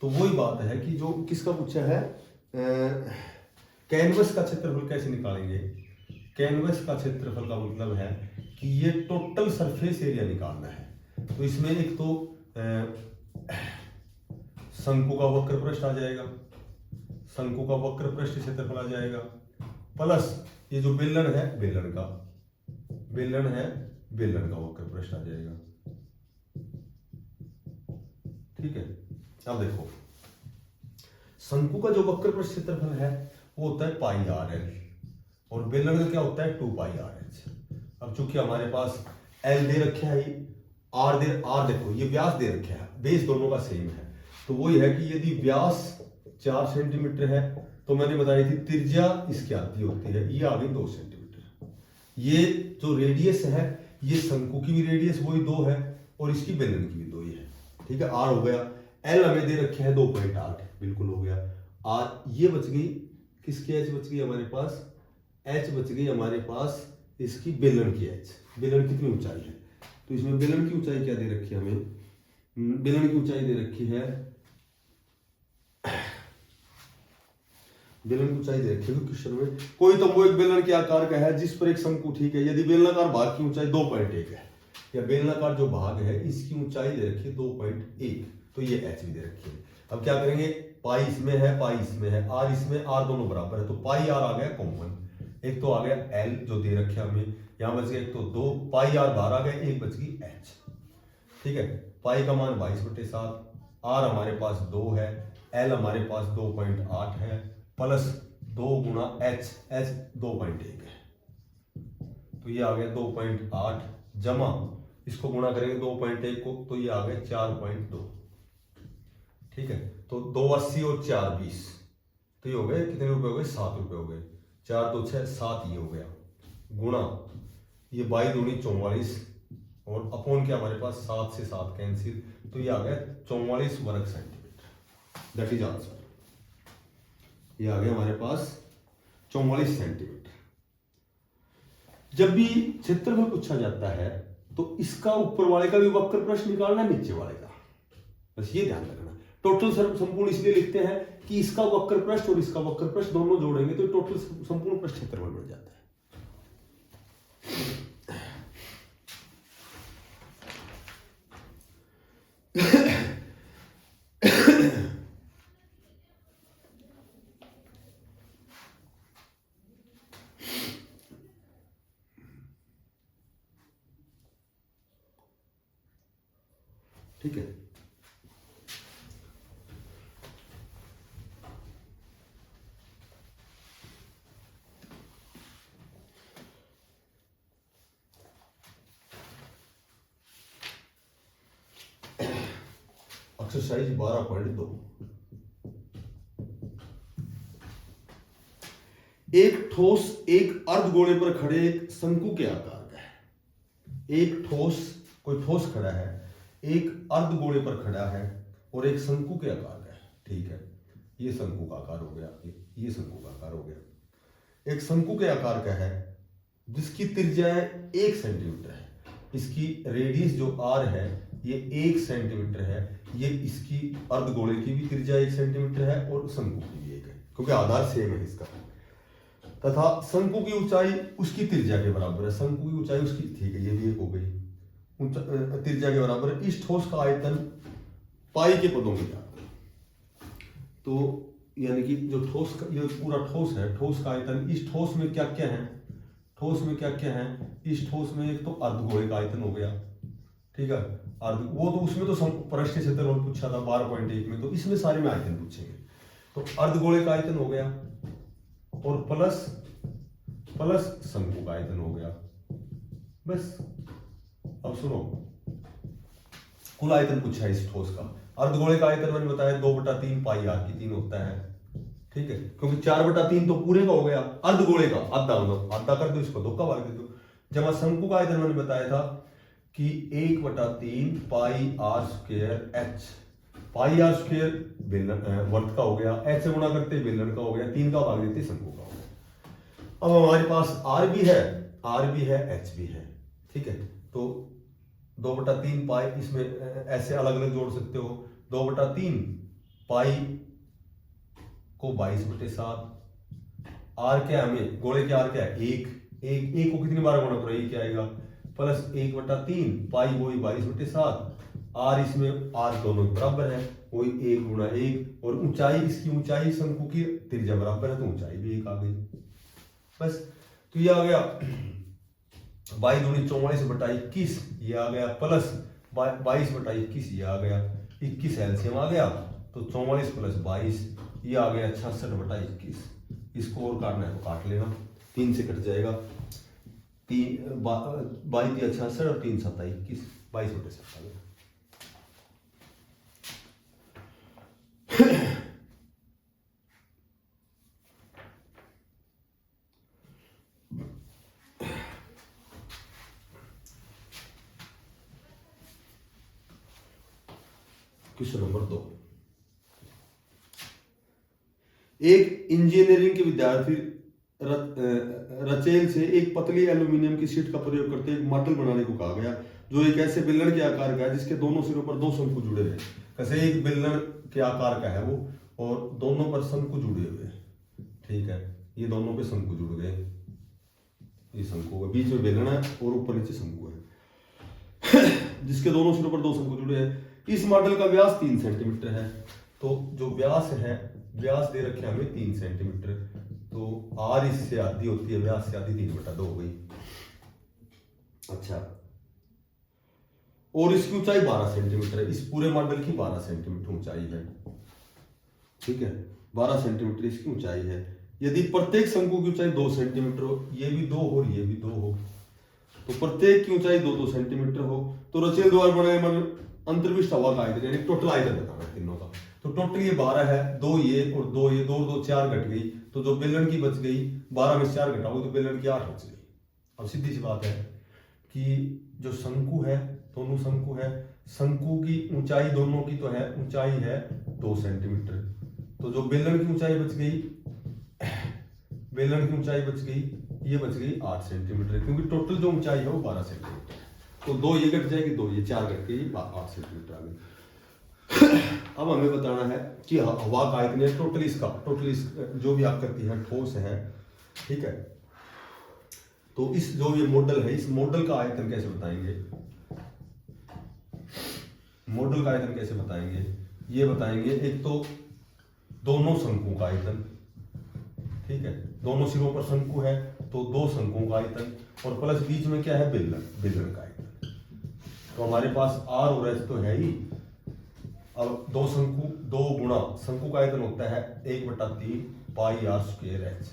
तो वही बात है कि जो किसका पूछा है, कैनवस का क्षेत्रफल कैसे निकालेंगे। कैनवस का क्षेत्रफल का मतलब है कि ये टोटल सरफेस एरिया निकालना है। तो इसमें एक तो शंकु का वक्र पृष्ठ आ जाएगा, शंकु का वक्र पृष्ठ क्षेत्रफल आ जाएगा, प्लस ये जो बेलन है, बेलन का वक्र पृष्ठ आ जाएगा, ठीक है। अब देखो शंकु का जो वक्र पृष्ठ क्षेत्रफल है वो होता है पाई आर एल, और बेलन का क्या होता है 2 पाई आर एच। अब चूंकि हमारे पास एल दे रखा है, आर देखो ये व्यास दे रखा है, बेस दोनों का सेम है। तो वही है कि यदि व्यास 4 सेंटीमीटर है तो मैंने बताई थी त्रिज्या इसकी आती होती है, ये आ गई 2 सेंटीमीटर। ये जो रेडियस है, ये शंकु की भी रेडियस वही 2 है और इसकी बेलन की भी 2 ही है, ठीक है। आर हो गया, एल हमें दे रखे है 2.8, बिल्कुल हो गया। आर ये बच गई, किसकी एच बच गई हमारे पास, एच बच गई हमारे पास इसकी बेलन की एच। बेलन कितनी ऊंचाई है, तो इसमें बेलन की ऊंचाई क्या दे रखी है हमें, बेलन की ऊंचाई दे रखी है, बेलन की ऊंचाई दे रखी है क्वेश्चन में। कोई तंबू एक बेलन के आकार का है जिस पर एक शंकु, ठीक है। यदि बेलनाकार भाग की ऊंचाई 2.1 है, या बेलनाकार जो भाग है इसकी ऊंचाई दे रखी है 2.1, तो ये एच भी दे रखी है। अब क्या करेंगे, पाई इसमें है, पाई इसमें है, आर इसमें, आर दोनों बराबर है, तो पाई आर आ गया कॉमन। एक तो आ गया एल जो दे रखे हमें, यहां बच गया एक तो 2 पाई आर बाहर आ गया, एक बच गई एच, ठीक है। पाई का मान 22/7, आर हमारे पास 2 है, एल हमारे पास 2.8 है, प्लस 2 गुणा एच, एच 2.1 है, तो ये आ गया 2.8 जमा इसको गुणा करेंगे 2.1 को, तो ये आ गया 4.2, ठीक है। तो 280 और 4 20, तो ये हो गए कितने रुपए हो गए, 7 रुपए हो गए। 4 2 6 7 ये हो गया, गुणा ये 22 दूनी 44, और अपॉन के हमारे पास 7 से 7 कैंसिल, तो ये आ गया 44 वर्ग सेंटीमीटर, दैट इज आंसर। ये आ गया हमारे पास 44 सेंटीमीटर। जब भी क्षेत्रफल पूछा जाता है तो इसका ऊपर वाले का भी वक्र पृष्ठ निकालना, नीचे वाले का, बस ये ध्यान रखना। टोटल संपूर्ण इसलिए लिखते हैं कि इसका वक्र पृष्ठ और इसका वक्र पृष्ठ दोनों जोड़ेंगे तो टोटल संपूर्ण पृष्ठ क्षेत्रफल बढ़ जाता है। ठीक है, एक्सरसाइज 12.2। एक ठोस एक अर्धगोले पर खड़े एक शंकु के आकार का है। एक ठोस, कोई ठोस खड़ा है, एक अर्धगोले पर खड़ा है और एक शंकु के आकार का है, ठीक है। ये शंकु का आकार हो गया, ये शंकु का आकार हो गया। एक शंकु के आकार का है जिसकी त्रिज्या 1 सेंटीमीटर है, इसकी रेडियस जो r है ये 1 सेंटीमीटर है, ये इसकी अर्धगोले की भी त्रिज्या 1 सेंटीमीटर है और शंकु की भी 1 है, क्योंकि आधार सेम है इसका। तथा शंकु की ऊंचाई उसकी त्रिज्या के बराबर है, शंकु की ऊंचाई उसकी, ठीक है, ये भी एक हो गई, त्रिज्या के बराबर है। इस ठोस का आयतन पाई के पदों में जाता है, तो यानी कि जो ठोस का ये पूरा ठोस है, ठोस का आयतन, इस ठोस में क्या क्या है, ठोस में क्या क्या है, इस ठोस में एक तो अर्धगोले का आयतन हो गया, ठीक है, अर्ध वो तो उसमें तो पृष्ठ क्षेत्रफल पूछा था 12.1 में, तो इसमें सारे में आयतन पूछेंगे। तो अर्धगोले का आयतन हो गया और प्लस शंकु का आयतन हो गया, बस। अब सुनो, कुल आयतन पूछा है इस ठोस का। अर्धगोले का आयतन मैंने बताया 2/3 पाई आर की 3 होता है, ठीक है, क्योंकि 4/3 तो पूरे का हो गया, अर्धगोले का आधा मतलब आधा कर दो, इसको 2 का भाग दे दो। जब शंकु का आयतन मैंने बताया था कि 1/3 pi R square H, pi R square वर्त का हो गया, एच से गुणा करते बेलन का हो गया, 3 का भाग देते शंकु का हो गया। अब हमारे पास आर भी है एच भी है, ठीक है, तो 2/3 पाई, इसमें ऐसे अलग अलग जोड़ सकते हो, 2/3 पाई को 22/7, आर क्या है हमें, गोले के आर क्या है 1 को कितनी बार गुणा करो, ये क्या आएगा, प्लस 1/3 पाई वही 22/7, आर इसमें आर दोनों बराबर है, वही 1 गुणा 1, और ऊंचाई, इसकी ऊंचाई शंकु की त्रिज्या बराबर है, तो ऊंचाई भी 1 आ गई, बस। तो ये आ गया 22 × 44/21, ये आ गया, प्लस 22/21 ये आ गया, 21 एलसीएम आ गया, तो 44 + 22 ये आ गया 66/21। इसको और काटना है तो काट लेना, 3 से कट जाएगा, 22 × 66 और 3 × 7 = 21, 22/7 आ गया। क्वेश्चन नंबर 2, एक इंजीनियरिंग के विद्यार्थी रचेल से एक पतली एल्यूमिनियम की शीट का प्रयोग करते एक मॉडल बनाने को कहा गया जो एक ऐसे बेलन के आकार का है जिसके दोनों सिरों पर 2 शंकु जुड़े हैं। कैसे एक बेलन के आकार का है वो और दोनों पर शंकु जुड़े हुए हैं, ठीक है, ये दोनों पे शंकु जुड़ गए, ये शंकु है, बीच में बेलन है और ऊपर नीचे शंकु है जिसके दोनों सिरों पर 2 शंकु जुड़े हैं। इस मॉडल का व्यास 3 सेंटीमीटर है, तो जो व्यास है, व्यास दे रखे हमें 3 सेंटीमीटर, तो आर इससे आधी होती है, व्यास से आधी 3/2 हो गई। अच्छा, और इसकी ऊंचाई 12 सेंटीमीटर है, इस पूरे मॉडल की 12 सेंटीमीटर ऊंचाई है, ठीक है, 12 सेंटीमीटर इसकी ऊंचाई है। यदि प्रत्येक शंकु की ऊंचाई 2 सेंटीमीटर हो, ये भी 2 हो और ये भी 2 हो, तो प्रत्येक की ऊंचाई 2-2 सेंटीमीटर हो, तो रचेल द्वारा बनाए अंतर्विष्ट हवा का आयतन यानी टोटल आयतन बताना तीनों का, तो टोटल ये 12 है, 2 ये और 2 ये, 2 2 4 घट गई, तो जो बेलन की बच गई 12 में 4 घटाओगे तो बेलन की 8 बच गई। अब सीधी सी बात है कि जो शंकु है, दोनों शंकु है, शंकु की ऊंचाई दोनों की तो है, ऊंचाई है 2 सेंटीमीटर, तो जो बेलन की ऊंचाई बच गई, बेलन की ऊंचाई बच गई, ये बच गई 8 सेंटीमीटर, क्योंकि टोटल जो ऊंचाई है वो 12 सेंटीमीटर, तो 2 ये घट जाएगी, 2 ये 4 घट गई, 8 सेंटीमीटर आ गई। अब हमें बताना है कि हवा का आयतन टोटल इसका जो भी आकृति है ठोस है, ठीक है, तो इस जो ये मॉडल है, इस मॉडल का आयतन कैसे बताएंगे, मॉडल का आयतन कैसे बताएंगे, ये बताएंगे एक तो दोनों शंकुओं का आयतन, ठीक है, दोनों सिरों पर शंकु है तो 2 शंकुओं का आयतन, और प्लस बीच में क्या है, बेलन का आयतन, तो हमारे पास आर और एच तो है ही। अब 2 शंकु, 2 गुणा शंकु का आयतन होता है 1/3 पाई आर स्क्वायर एच,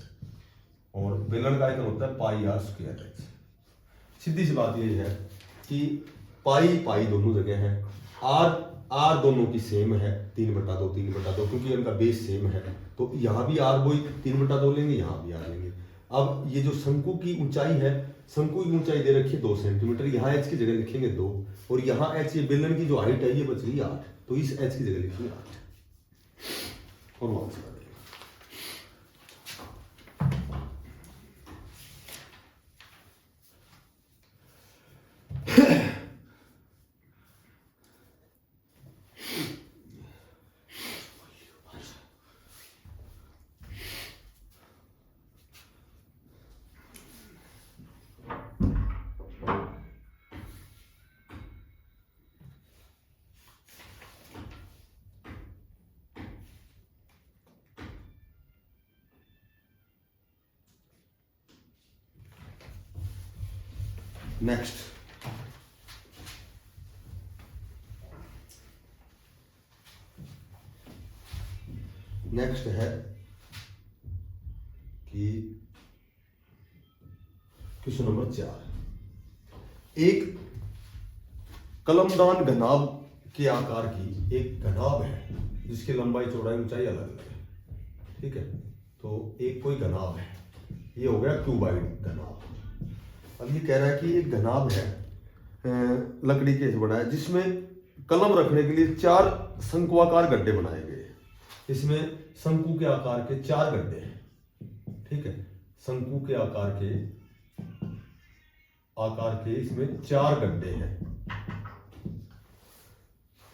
और बेलन का आयतन होता है पाई आर स्क्वायर एच। सीधी सी बात ये है कि पाई दोनों जगह है, आर दोनों की सेम है 3/2 क्योंकि इनका बेस सेम है, तो यहाँ भी आर वही 3/2 लेंगे, यहाँ भी आर लेंगे। अब ये जो शंकु की ऊंचाई है, शंकु की ऊंचाई दे रखी है 2 सेंटीमीटर, यहाँ एच की जगह लिखेंगे 2, और यहाँ एच ये बेलन की जो हाइट है ये बच गई 8, तो इस एच की जगह लिखेंगे 8 और वापस कर देंगे। नेक्स्ट है कि क्वेश्चन नंबर 4। एक कलमदान घनाभ के आकार की एक घनाभ है जिसकी लंबाई चौड़ाई ऊंचाई अलग अलग है, ठीक है। तो एक कोई घनाभ है, ये हो गया क्यूबाइड घनाभ। अब ये कह रहा है कि एक घनाभ है लकड़ी के बना है जिसमें कलम रखने के लिए 4 शंकुआकार गड्ढे बनाए गए। इसमें शंकु के आकार के 4 गड्ढे हैं, ठीक है। शंकु के आकार के इसमें 4 गड्ढे हैं,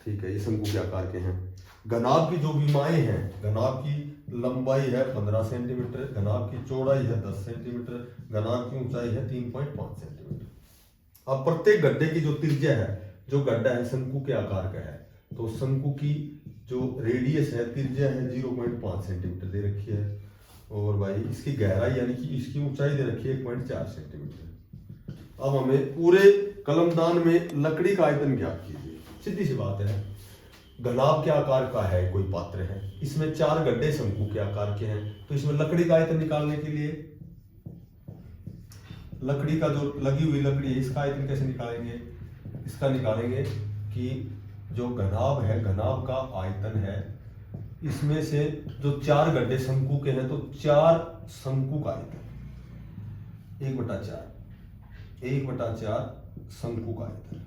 ठीक है। ये शंकु के आकार के हैं। घनाभ की जो विमाएं हैं, घनाभ की लंबाई है 15 सेंटीमीटर, घनाभ की चौड़ाई है 10 सेंटीमीटर, घनाभ की ऊंचाई है 3.5 सेंटीमीटर। अब प्रत्येक गड्ढे की जो त्रिज्या है, जो गड्ढा है शंकु के आकार का है, तो शंकु की जो रेडियस है, त्रिज्या है 0.5 सेंटीमीटर दे रखी है, और भाई इसकी गहराई यानी कि इसकी ऊंचाई दे रखी है 1.4 सेंटीमीटर। अब हमें पूरे कलमदान में लकड़ी का आयतन ज्ञात कीजिए। सीधी सी बात है, घनाभ के आकार का है कोई पात्र है, इसमें 4 गड्ढे शंकु के आकार के हैं, तो इसमें लकड़ी का आयतन निकालने के लिए लकड़ी का जो लगी हुई लकड़ी है इसका आयतन कैसे निकालेंगे? इसका निकालेंगे कि जो घनाभ है, घनाभ का आयतन है, इसमें से जो 4 गड्ढे शंकु के हैं तो 4 शंकु का आयतन 1/4 शंकु का आयतन।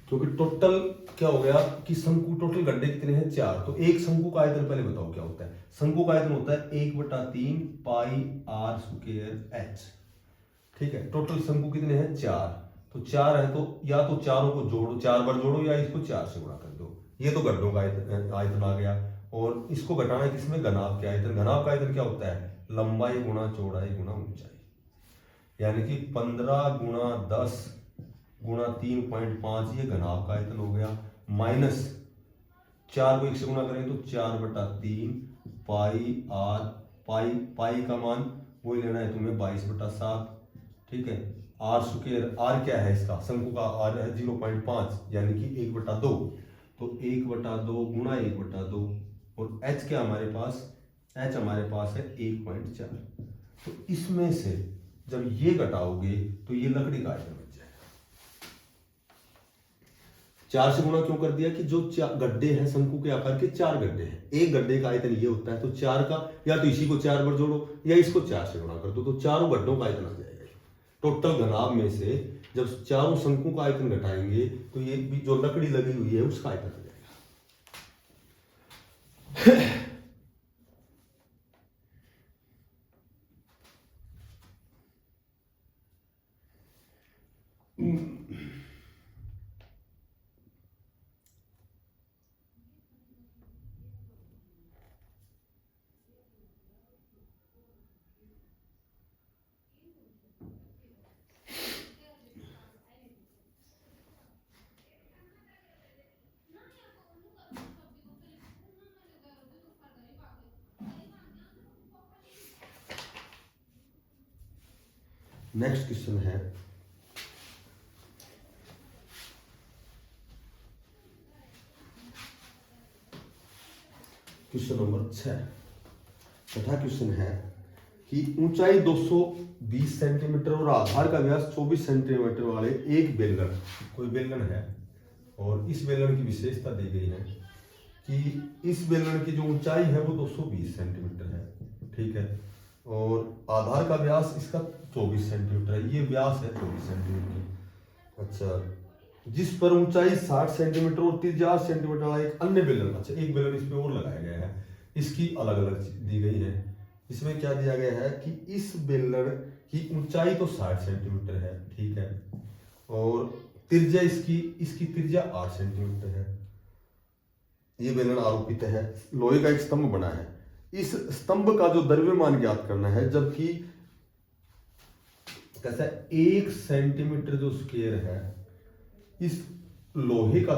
क्योंकि टोटल क्या हो गया कि शंकु टोटल गड्ढे कितने हैं? 4। तो एक शंकु का आयतन पहले बताओ क्या होता है? शंकु का आयतन होता है 1/3 पाई आर स्क्वायर एच, ठीक है। टोटल शंकु कितने हैं? 4। तो 4 है, तो या तो चारों को जोड़ो, 4 बार जोड़ो, या इसको 4 से गुणा कर दो। ये तो गड्ढों का आयतन आ गया। और इसको घटाना है किसमें? घनाभ के आयतन। घनाभ का आयतन क्या होता है? लंबाई गुणा चौड़ाई गुणा ऊंचाई, यानी कि 15 गुणा 10 गुणा 3.5, ये घनाभ का आयतन हो गया। माइनस 4 को 1 से गुणा करेंगे तो 4/3 पाई आर, पाई का मान वही लेना है तुम्हें 22/7, ठीक है। आर स्क्वायर, आर क्या है इसका? शंकु का आर है 0.5 यानी कि 1/2, तो 1/2 गुणा 1/2, और एच क्या हमारे पास? एच हमारे पास है 1.4। तो इसमें से जब ये घटाओगे तो ये लकड़ी का आयतन बच जाएगा। 4 से गुणा क्यों कर दिया? कि जो गड्ढे हैं शंकु के आकार के 4 गड्ढे हैं, एक गड्ढे का आयतन ये होता है, तो 4 का या तो इसी को 4 बार जोड़ो या इसको 4 से गुणा कर दो, तो चारों गड्ढों का आयतन आ जाएगा। टोटल घनाभ में से जब चारों शंकु का आयतन घटाएंगे तो ये भी जो लकड़ी लगी हुई है उसका आयतन आ जाएगा। नेक्स्ट क्वेश्चन है क्वेश्चन नंबर 6। छठा क्वेश्चन है कि ऊंचाई 220 सेंटीमीटर और आधार का व्यास 24 सेंटीमीटर वाले एक बेलन, कोई बेलन है, और इस बेलन की विशेषता दी गई है कि इस बेलन की जो ऊंचाई है वो 220 सेंटीमीटर है, ठीक है, और आधार का व्यास इसका 24 सेंटीमीटर है। ये व्यास है 24 सेंटीमीटर। अच्छा, जिस पर ऊंचाई 60 सेंटीमीटर और त्रिज्या 8 सेंटीमीटर वाला एक अन्य बेलन, अच्छा एक बेलन इसमें और लगाया गया है, इसकी अलग अलग दी गई है। इसमें क्या दिया गया है कि इस बेलन की ऊंचाई तो 60 सेंटीमीटर है, ठीक है, और त्रिज्या इसकी त्रिज्या 8 सेंटीमीटर है। ये बेलन आरोपित है, लोहे का एक स्तंभ बना है। इस स्तंभ का जो द्रव्यमान ज्ञात करना है, जबकि कैसा 1 सेंटीमीटर जो स्क्वायर है, इस लोहे का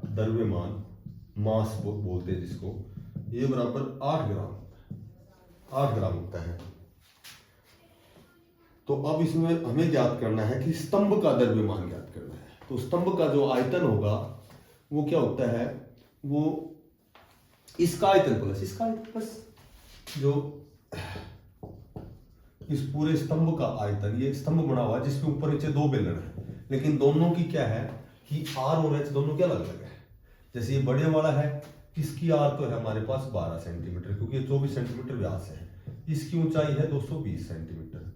द्रव्यमान मास बोलते हैं जिसको, ये बराबर 8 ग्राम होता है। तो अब इसमें हमें ज्ञात करना है कि स्तंभ का द्रव्यमान ज्ञात करना है। तो स्तंभ का जो आयतन होगा वो क्या होता है, वो इसका आयतन प्लस जो इस पूरे स्तंभ का आयतन, ये स्तंभ बना हुआ है जिसके ऊपर नीचे 2 बेलन है, लेकिन दोनों की क्या है कि आर और एच दोनों के अलग अलग है। जैसे ये बड़े वाला है, इसकी आर तो है हमारे पास 12 सेंटीमीटर, क्योंकि ये 24 सेंटीमीटर व्यास है। इसकी ऊंचाई है 220 सेंटीमीटर।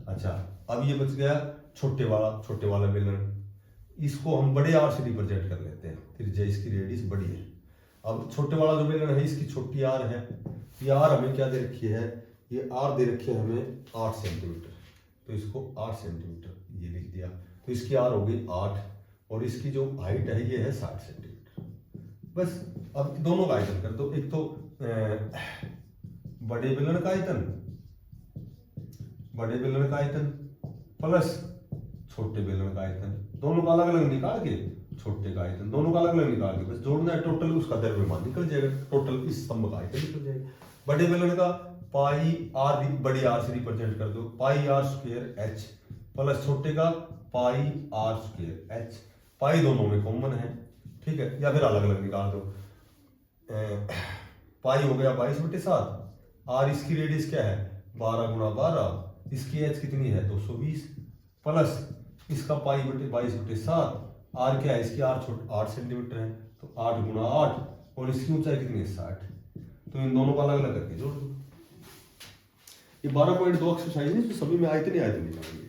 अच्छा, अब ये बच गया छोटे वाला बेलन, इसको हम बड़े आर से रिप्रेजेंट कर लेते हैं, त्रिज्या इसकी रेडियस बड़ी है। अब छोटे वाला जो बेलन है इसकी छोटी आर है, ये आर हमें क्या दे रखी है, ये आर दे रखी है हमें 8 सेंटीमीटर, तो इसको 8 सेंटीमीटर ये लिख दिया। तो इसकी आर हो गई 8 और इसकी जो हाइट है ये है 60 सेंटीमीटर। बस अब दोनों का आयतन कर दो, एक तो बड़े बेलन का आयतन प्लस छोटे बेलन का आयतन, दोनों का अलग अलग निकाल के, छोटे का आयतन दोनों का अलग अलग निकाल के बस जोड़ना है, टोटल उसका द्रव्यमान निकल जाएगा, टोटल इस स्तंभ का आयतन निकल जाएगा। बड़े बेलन का पाई आर, बड़ी आर से रिप्रेजेंट कर दो, पाई आर स्क्वायर एच, प्लस छोटे का पाई आर स्क्वायर एच। पाई दोनों में कॉमन है, ठीक है, या फिर अलग अलग निकाल दो। पाई हो गया 22/7, आर इसकी रेडियस क्या है 12 × 12, इसकी एच कितनी है 220, प्लस इसका पाई 22/7, आर क्या है, इसकी आर 8 सेंटीमीटर है, तो 8 × 8 और इसकी ऊंचाई कितनी है 60। तो इन दोनों को अलग अलग करके जोड़ दो। ये 12.2 एक्सरसाइज है, तो सभी में आयतन निकालेंगे।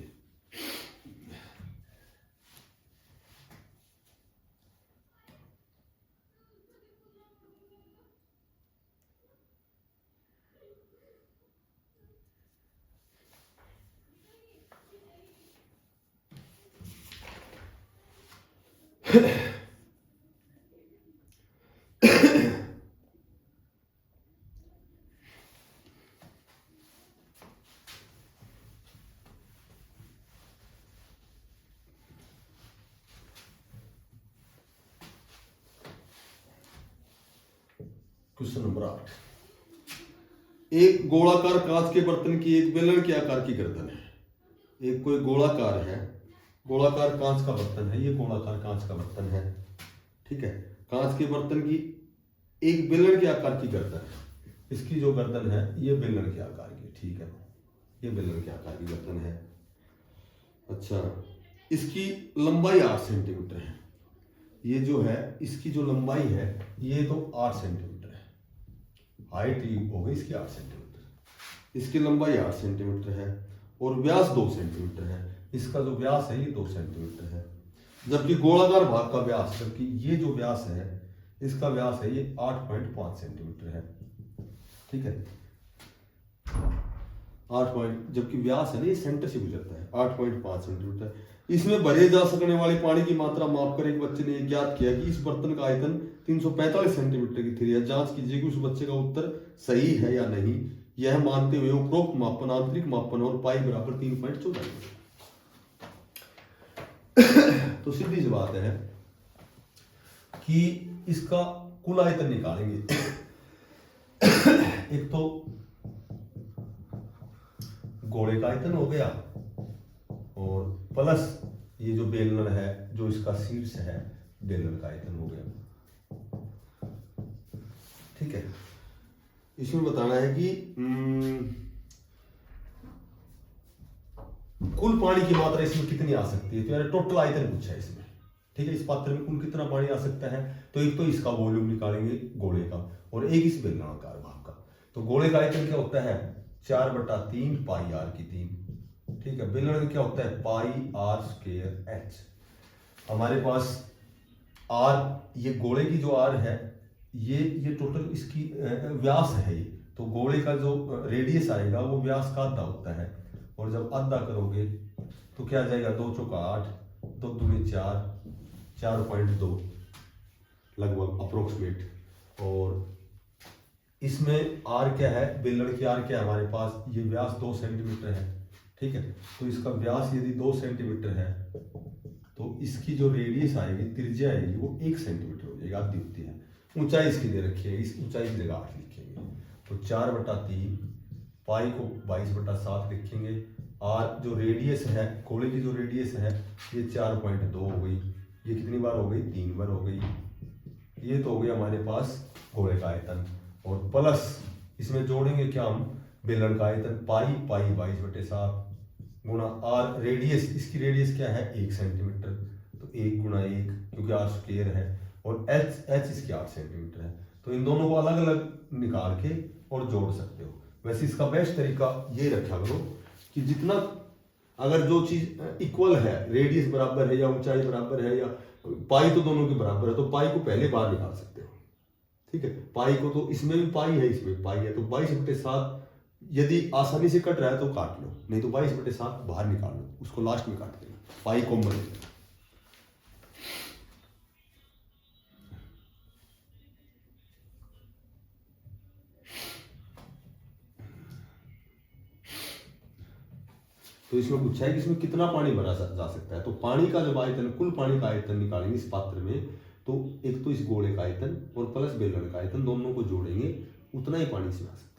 क्वेश्चन नंबर 8, एक गोलाकार कांच के बर्तन की एक बेलन के आकार की गर्दन है। एक कोई गोलाकार है, गोलाकार कांच का बर्तन है, ये गोलाकार कांच का बर्तन है, ठीक है। कांच के बर्तन की एक बेलन के आकार की गर्दन है, इसकी जो गर्दन है ये बेलन के आकार की, ठीक है, ये बेलन के आकार की गर्दन है। अच्छा, इसकी लंबाई 8 सेंटीमीटर है, ये जो है इसकी जो लंबाई है ये तो 8 सेंटीमीटर है, हाइट हो गई इसकी 8 सेंटीमीटर, इसकी लंबाई 8 सेंटीमीटर है और व्यास 2 सेंटीमीटर है। इसका जो व्यास है ये 2 सेंटीमीटर है, जबकि गोलाकार भाग का व्यास, जबकि ये जो व्यास है इसका व्यास है ये 8.5 सेंटीमीटर है, ठीक है, 8 जबकि व्यास है ना ये सेंटर से गुजरता है 8.5 सेंटीमीटर। इसमें भरे जा सकने वाले पानी की मात्रा मापकर एक बच्चे ने ज्ञात किया कि इस बर्तन का आयतन 345 सेंटीमीटर की थी। जांच कीजिए कि उस बच्चे का उत्तर सही है या नहीं, यह मानते हुए उपरोक्त मापन, आंतरिक मापन और पाई बराबर 3.14। तो सीधी सी बात है कि इसका कुल आयतन निकालेंगे। एक तो गोले का आयतन हो गया और प्लस ये जो बेलन है, जो इसका शीर्ष है, बेलन का आयतन हो गया, ठीक है। इसमें बताना है कि कुल पानी की मात्रा इसमें कितनी आ सकती है, तो यार टोटल आयतन पूछा है इसमें, ठीक है। इस पात्र में कुल कितना पानी आ सकता है, तो एक तो इसका वॉल्यूम निकालेंगे गोले का और एक इस बेलनाकार भाग का। तो गोले का आयतन क्या होता है 4/3 पाई आर की 3, ठीक है। बेलन में क्या होता है पाई आर स्क्वायर एच। हमारे पास आर, ये गोले की जो आर है ये टोटल इसकी व्यास है ये, तो गोले का जो रेडियस आएगा वो व्यास का आधा होता है, और जब आधा करोगे तो क्या आ जाएगा 2 × 8, 2 × 2 = 4, 4.2 लगभग अप्रोक्सीमेट, और इसमें आर क्या है, बेलन की आर क्या है हमारे पास, ये व्यास 2 सेंटीमीटर है, ठीक है। तो इसका व्यास यदि 2 सेंटीमीटर है तो इसकी जो रेडियस आएगी, त्रिज्या आएगी, वो 1 सेंटीमीटर हो जाएगी, आधी होती है। ऊंचाई इसकी दे रखी है, इस ऊंचाई की जगह 8 लिखेंगे। तो 4/3 पाई को 22/7 लिखेंगे। और जो रेडियस है, गोले की जो रेडियस है, ये 4.2 हो गई। ये कितनी बार हो गई, 3 बार हो गई। ये तो हो गया हमारे पास गोले का आयतन। और प्लस इसमें जोड़ेंगे क्या हम, बेलन का आयतन, पाई 22/7 गुणा आर, रेडियस, इसकी रेडियस क्या है 1 सेंटीमीटर, तो 1 गुणा 1, क्योंकि आर स्क्वायर है। और एच इसकी 8 सेंटीमीटर है। तो इन दोनों को अलग अलग निकाल के और जोड़ सकते हो। वैसे इसका बेस्ट तरीका ये रखा करो कि जितना, अगर जो चीज इक्वल है, रेडियस बराबर है या ऊंचाई बराबर है या पाई तो दोनों के बराबर है, तो पाई को पहले बाहर निकाल सकते हो, ठीक है। पाई को तो इसमें भी पाई है, इसमें भी पाई है, तो 22/7 यदि आसानी से कट रहा है तो काट लो, नहीं तो 22/7 बाहर निकाल लो, उसको लास्ट में काट देना, पाई कॉमन है। तो इसमें पूछा है कि इसमें कितना पानी भरा जा सकता है। तो पानी का जब आयतन, कुल पानी का आयतन निकालेंगे इस पात्र में, तो एक तो इस गोले का आयतन और प्लस बेलन का आयतन, दोनों को जोड़ेंगे, उतना ही पानी इसमें आ सकता है।